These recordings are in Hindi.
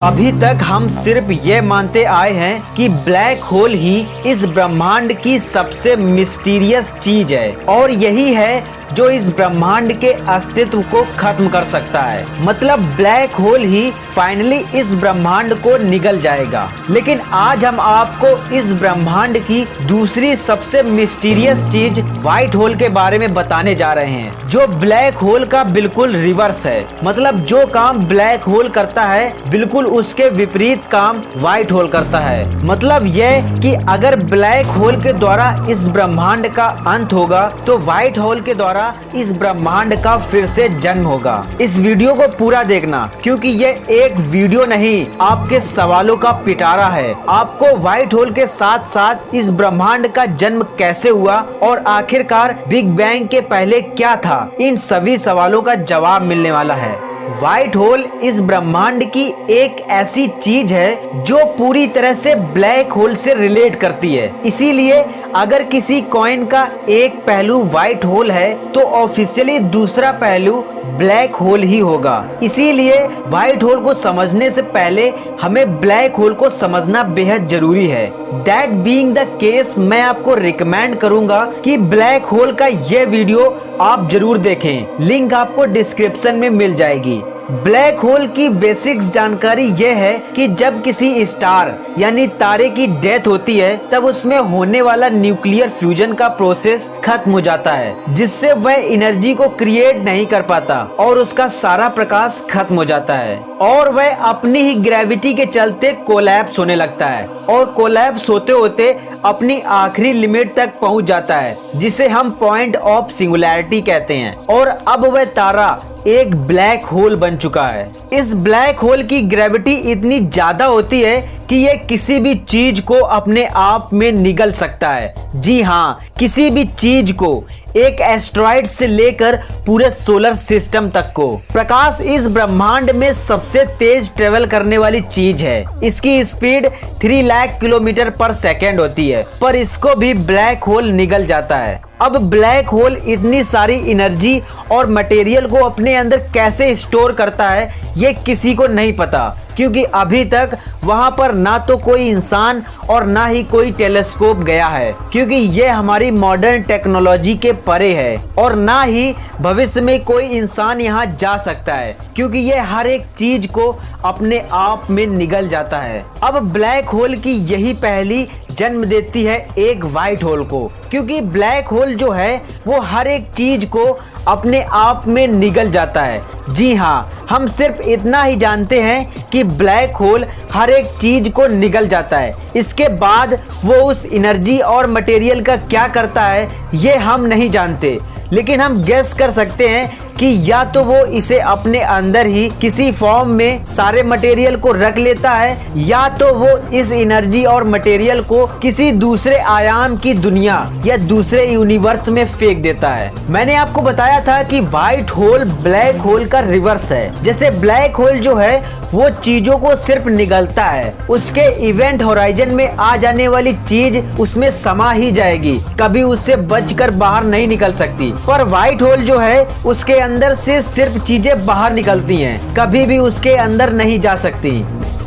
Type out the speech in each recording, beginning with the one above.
अभी तक हम सिर्फ ये मानते आए हैं कि ब्लैक होल ही इस ब्रह्मांड की सबसे मिस्टीरियस चीज है और यही है जो इस ब्रह्मांड के अस्तित्व को खत्म कर सकता है। मतलब ब्लैक होल ही फाइनली इस ब्रह्मांड को निगल जाएगा। लेकिन आज हम आपको इस ब्रह्मांड की दूसरी सबसे मिस्टीरियस चीज व्हाइट होल के बारे में बताने जा रहे हैं, जो ब्लैक होल का बिल्कुल रिवर्स है। मतलब जो काम ब्लैक होल करता है बिल्कुल उसके विपरीत काम व्हाइट होल करता है। मतलब यह कि अगर ब्लैक होल के द्वारा इस ब्रह्मांड का अंत होगा तो व्हाइट होल के द्वारा इस ब्रह्मांड का फिर से जन्म होगा। इस वीडियो को पूरा देखना, क्योंकि ये एक वीडियो नहीं आपके सवालों का पिटारा है। आपको व्हाइट होल के साथ साथ इस ब्रह्मांड का जन्म कैसे हुआ और आखिरकार बिग बैंग के पहले क्या था, इन सभी सवालों का जवाब मिलने वाला है। व्हाइट होल इस ब्रह्मांड की एक ऐसी चीज है जो पूरी तरह से ब्लैक होल से रिलेट करती है। इसीलिए अगर किसी कॉइन का एक पहलू व्हाइट होल है तो ऑफिशियली दूसरा पहलू ब्लैक होल ही होगा। इसीलिए व्हाइट होल को समझने से पहले हमें ब्लैक होल को समझना बेहद जरूरी है। दैट बीइंग द केस, मैं आपको रिकमेंड करूंगा कि ब्लैक होल का ये वीडियो आप जरूर देखें। लिंक आपको डिस्क्रिप्शन में मिल जाएगी। ब्लैक होल की बेसिक्स जानकारी यह है कि जब किसी स्टार यानी तारे की डेथ होती है तब उसमें होने वाला न्यूक्लियर फ्यूजन का प्रोसेस खत्म हो जाता है, जिससे वह एनर्जी को क्रिएट नहीं कर पाता और उसका सारा प्रकाश खत्म हो जाता है और वह अपनी ही ग्रेविटी के चलते कोलैप्स होने लगता है और कोलैप्स होते होते अपनी आखिरी लिमिट तक पहुंच जाता है, जिसे हम पॉइंट ऑफ सिंगुलैरिटी कहते हैं। और अब वह तारा एक ब्लैक होल बन चुका है। इस ब्लैक होल की ग्रेविटी इतनी ज्यादा होती है कि ये किसी भी चीज को अपने आप में निगल सकता है। जी हाँ, किसी भी चीज को, एक एस्ट्रॉइड से लेकर पूरे सोलर सिस्टम तक को। प्रकाश इस ब्रह्मांड में सबसे तेज ट्रेवल करने वाली चीज है। इसकी स्पीड 3 लाख किलोमीटर पर सेकेंड होती है, पर इसको भी ब्लैक होल निगल जाता है। अब ब्लैक होल इतनी सारी एनर्जी और मटेरियल को अपने अंदर कैसे स्टोर करता है ये किसी को नहीं पता, क्योंकि अभी तक वहां पर ना तो कोई इंसान और ना ही कोई टेलीस्कोप गया है, क्योंकि ये हमारी मॉडर्न टेक्नोलॉजी के परे है। और ना ही भविष्य में कोई इंसान यहाँ जा सकता है, क्योंकि ये हर एक चीज को अपने आप में निगल जाता है। अब ब्लैक होल की यही पहली जन्म देती है एक व्हाइट होल को, क्योंकि ब्लैक होल जो है वो हर एक चीज को अपने आप में निगल जाता है। जी हाँ, हम सिर्फ इतना ही जानते हैं कि ब्लैक होल हर एक चीज को निगल जाता है। इसके बाद वो उस एनर्जी और मटेरियल का क्या करता है ये हम नहीं जानते, लेकिन हम गेस कर सकते हैं कि या तो वो इसे अपने अंदर ही किसी फॉर्म में सारे मटेरियल को रख लेता है, या तो वो इस एनर्जी और मटेरियल को किसी दूसरे आयाम की दुनिया या दूसरे यूनिवर्स में फेंक देता है। मैंने आपको बताया था कि व्हाइट होल ब्लैक होल का रिवर्स है। जैसे ब्लैक होल जो है वो चीजों को सिर्फ निगलता है, उसके इवेंट होराइजन में आ जाने वाली चीज उसमें समा ही जाएगी, कभी उससे बचकर बाहर नहीं निकल सकती। पर व्हाइट होल जो है उसके अंदर से सिर्फ चीजें बाहर निकलती हैं, कभी भी उसके अंदर नहीं जा सकती।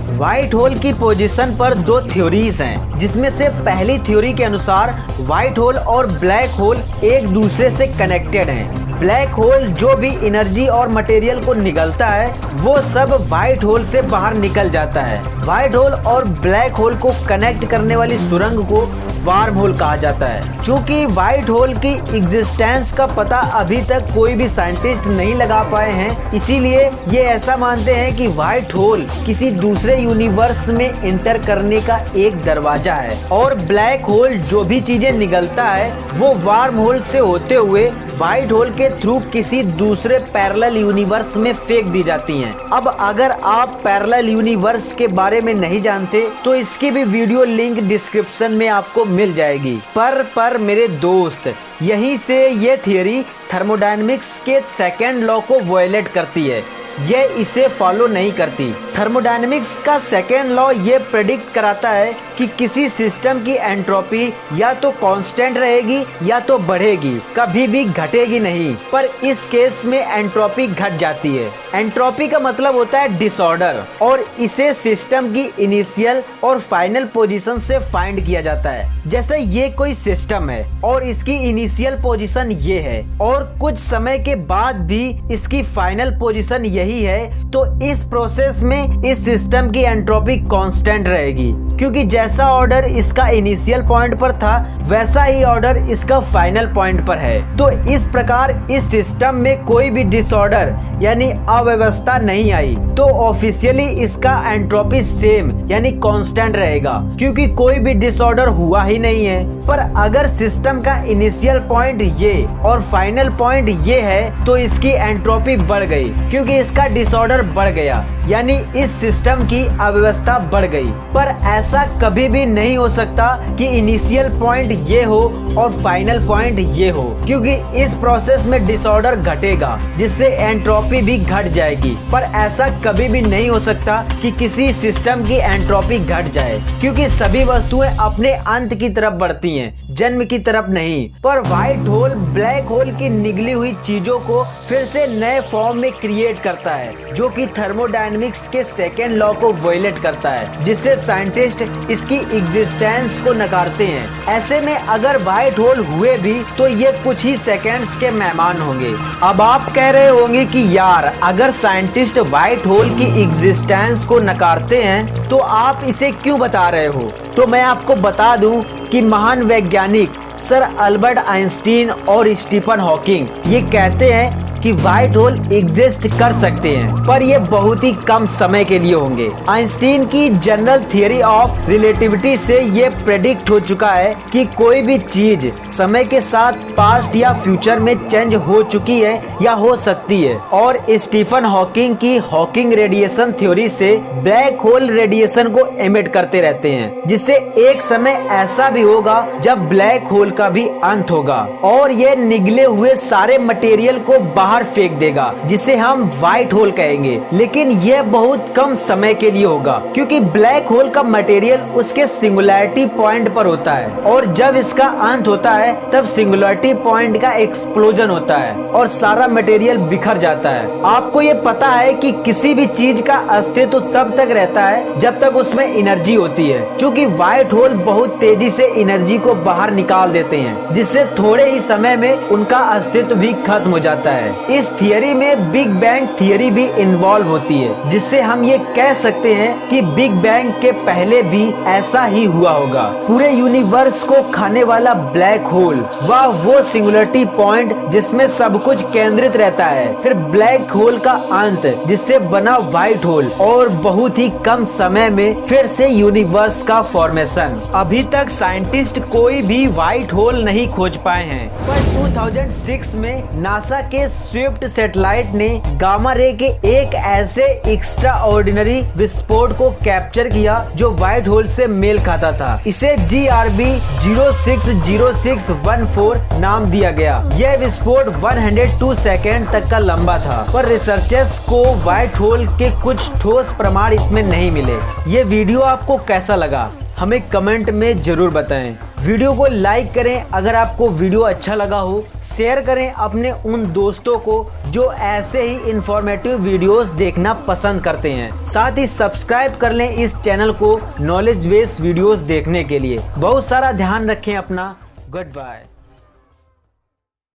व्हाइट होल की पोजीशन पर दो थ्योरीज हैं, जिसमें से पहली थ्योरी के अनुसार व्हाइट होल और ब्लैक होल एक दूसरे से कनेक्टेड हैं। ब्लैक होल जो भी एनर्जी और मटेरियल को निगलता है वो सब व्हाइट होल से बाहर निकल जाता है। व्हाइट होल और ब्लैक होल को कनेक्ट करने वाली सुरंग को वार्म होल कहा जाता है। चूंकि व्हाइट होल की एग्जिस्टेंस का पता अभी तक कोई भी साइंटिस्ट नहीं लगा पाए हैं, इसीलिए ये ऐसा मानते हैं कि व्हाइट होल किसी दूसरे यूनिवर्स में एंटर करने का एक दरवाजा है और ब्लैक होल जो भी चीजें निगलता है वो वार्म होल से होते हुए व्हाइट होल के थ्रू किसी दूसरे पैरेलल यूनिवर्स में फेंक दी जाती हैं। अब अगर आप पैरेलल यूनिवर्स के बारे में नहीं जानते तो इसकी भी वीडियो लिंक डिस्क्रिप्शन में आपको मिल जाएगी। पर मेरे दोस्त, यहीं से ये थियरी थर्मोडायनेमिक्स के सेकेंड लॉ को वायलेट करती है। ये इसे फॉलो नहीं करती। थर्मोडायनेमिक्स का सेकेंड लॉ ये प्रेडिक्ट कराता है कि किसी सिस्टम की एंट्रोपी या तो कांस्टेंट रहेगी या तो बढ़ेगी, कभी भी घटेगी नहीं। पर इस केस में एंट्रोपी घट जाती है। एंट्रोपी का मतलब होता है डिसऑर्डर, और इसे सिस्टम की इनिशियल और फाइनल पोजीशन से फाइंड किया जाता है। जैसे ये कोई सिस्टम है और इसकी इनिशियल पोजीशन ये है और कुछ समय के बाद भी इसकी फाइनल पोजीशन यही है, तो इस प्रोसेस में इस सिस्टम की एंट्रोपी कांस्टेंट रहेगी, क्योंकि जैसा ऑर्डर इसका इनिशियल पॉइंट पर था वैसा ही ऑर्डर इसका फाइनल पॉइंट पर है। तो इस प्रकार इस सिस्टम में कोई भी डिसऑर्डर यानी अव्यवस्था नहीं आई, तो ऑफिशियली इसका एंट्रोपी सेम यानी कांस्टेंट रहेगा, क्योंकि कोई भी डिसऑर्डर हुआ ही नहीं है। पर अगर सिस्टम का इनिशियल पॉइंट ये और फाइनल पॉइंट ये है तो इसकी एंट्रोपी बढ़ गई, क्योंकि इसका डिसऑर्डर बढ़ गया, यानी इस सिस्टम की अव्यवस्था बढ़ गई। पर ऐसा कभी भी नहीं हो सकता कि इनिशियल पॉइंट ये हो और फाइनल पॉइंट ये हो, क्योंकि इस प्रोसेस में डिसऑर्डर घटेगा जिससे एंट्रोपी भी घट जाएगी। पर ऐसा कभी भी नहीं हो सकता कि किसी सिस्टम की एंट्रोपी घट जाए, क्योंकि सभी वस्तुएं अपने अंत की तरफ बढ़ती हैं, जन्म की तरफ नहीं। पर व्हाइट होल ब्लैक होल की निगली हुई चीजों को फिर से नए फॉर्म में क्रिएट करता है, जो कि थर्मोडायनेमिक्स के सेकेंड लॉ को वायलेट करता है, जिससे साइंटिस्ट इसकी एग्जिस्टेंस को नकारते हैं। ऐसे में अगर व्हाइट होल हुए भी तो ये कुछ ही सेकेंड्स के मेहमान होंगे। अब आप कह रहे होंगे कि यार अगर साइंटिस्ट व्हाइट होल की एग्जिस्टेंस को नकारते हैं तो आप इसे क्यों बता रहे हो? तो मैं आपको बता दूं कि महान वैज्ञानिक सर अल्बर्ट आइंस्टीन और स्टीफन हॉकिंग ये कहते हैं कि व्हाइट होल एग्जिस्ट कर सकते हैं, पर ये बहुत ही कम समय के लिए होंगे। आइंस्टीन की जनरल थियरी ऑफ रिलेटिविटी से ये प्रेडिक्ट हो चुका है कि कोई भी चीज समय के साथ पास्ट या फ्यूचर में चेंज हो चुकी है या हो सकती है। और स्टीफन हॉकिंग की हॉकिंग रेडिएशन थ्योरी से ब्लैक होल रेडिएशन को एमिट करते रहते हैं, जिससे एक समय ऐसा भी होगा जब ब्लैक होल का भी अंत होगा और ये निगले हुए सारे मटेरियल को बाहर फेंक देगा, जिसे हम व्हाइट होल कहेंगे। लेकिन यह बहुत कम समय के लिए होगा, क्योंकि ब्लैक होल का मटेरियल उसके सिंगुलैरिटी पॉइंट पर होता है, और जब इसका अंत होता है तब सिंगुलैरिटी पॉइंट का एक्सप्लोजन होता है और सारा मटेरियल बिखर जाता है। आपको ये पता है कि किसी भी चीज का अस्तित्व तब तक रहता है जब तक उसमें एनर्जी होती है, क्योंकि व्हाइट होल बहुत तेजी से एनर्जी को बाहर निकाल देते हैं, जिससे थोड़े ही समय में उनका अस्तित्व भी खत्म हो जाता है। इस थियरी में बिग बैंग थियरी भी इन्वॉल्व होती है, जिससे हम ये कह सकते हैं कि बिग बैंग के पहले भी ऐसा ही हुआ होगा। पूरे यूनिवर्स को खाने वाला ब्लैक होल वह वो सिंगुलरिटी पॉइंट जिसमें सब कुछ केंद्रित रहता है, फिर ब्लैक होल का अंत जिससे बना व्हाइट होल, और बहुत ही कम समय में फिर से यूनिवर्स का फॉर्मेशन। अभी तक साइंटिस्ट कोई भी व्हाइट होल नहीं खोज पाए हैं, पर 2006 में नासा के स्विफ्ट सैटेलाइट ने गामा रे के एक ऐसे एक्स्ट्रा ऑर्डिनरी विस्फोट को कैप्चर किया जो व्हाइट होल से मेल खाता था। इसे GRB 060614 नाम दिया गया। यह विस्फोट 102 सेकेंड तक का लंबा था, पर रिसर्चर्स को व्हाइट होल के कुछ ठोस प्रमाण इसमें नहीं मिले। ये वीडियो आपको कैसा लगा हमें कमेंट में जरूर बताएं। वीडियो को लाइक करें अगर आपको वीडियो अच्छा लगा हो, शेयर करें अपने उन दोस्तों को जो ऐसे ही इंफॉर्मेटिव वीडियोस देखना पसंद करते हैं। साथ ही सब्सक्राइब कर लें इस चैनल को नॉलेज बेस्ड वीडियोस देखने के लिए। बहुत सारा ध्यान रखें अपना। Good bye.